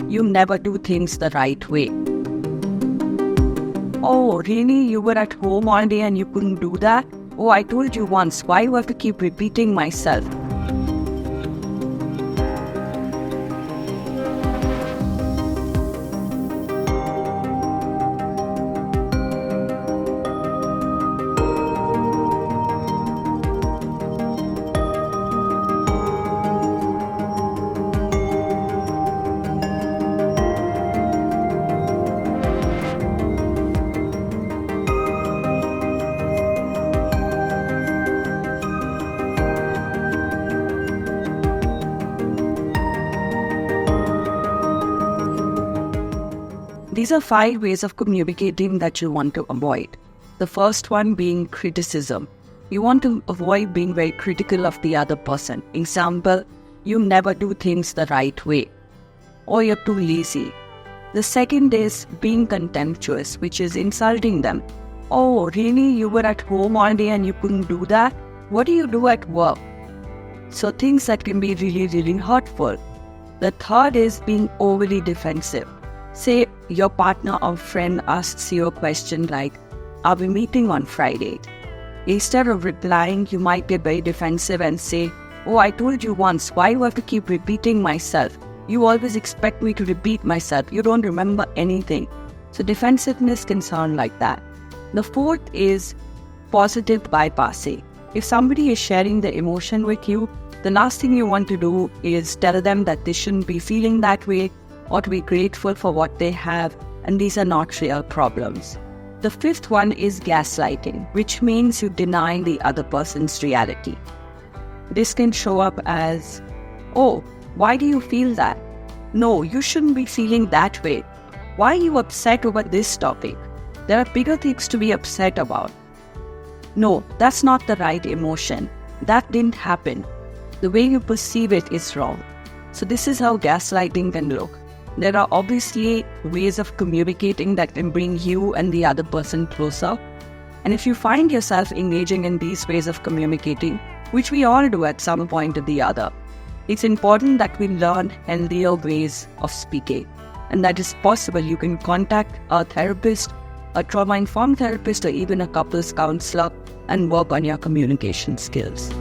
you never do things the right way. Oh, really? You were at home all day and you couldn't do that? Oh, I told you once. Why do I have to keep repeating myself? These are 5 ways of communicating that you want to avoid. The first one being criticism. You want to avoid being very critical of the other person. Example, you never do things the right way, or you're too lazy. The second is being contemptuous, which is insulting them. Oh, really? You were at home all day and you couldn't do that? What do you do at work? So things that can be really, really hurtful. The third is being overly defensive. Say your partner or friend asks you a question like, are we meeting on Friday? Instead of replying, you might get very defensive and say, oh, I told you once, why do I have to keep repeating myself? You always expect me to repeat myself. You don't remember anything. So defensiveness can sound like that. The fourth is positive bypassing. If somebody is sharing the emotion with you, the last thing you want to do is tell them that they shouldn't be feeling that way, or to be grateful for what they have, and these are not real problems. The fifth one is gaslighting, which means you deny the other person's reality. This can show up as, oh, why do you feel that? No, you shouldn't be feeling that way. Why are you upset over this topic? There are bigger things to be upset about. No, that's not the right emotion. That didn't happen. The way you perceive it is wrong. So this is how gaslighting can look. There are obviously ways of communicating that can bring you and the other person closer. And if you find yourself engaging in these ways of communicating, which we all do at some point or the other, it's important that we learn healthier ways of speaking. And that is possible. You can contact a therapist, a trauma-informed therapist, or even a couples counselor and work on your communication skills.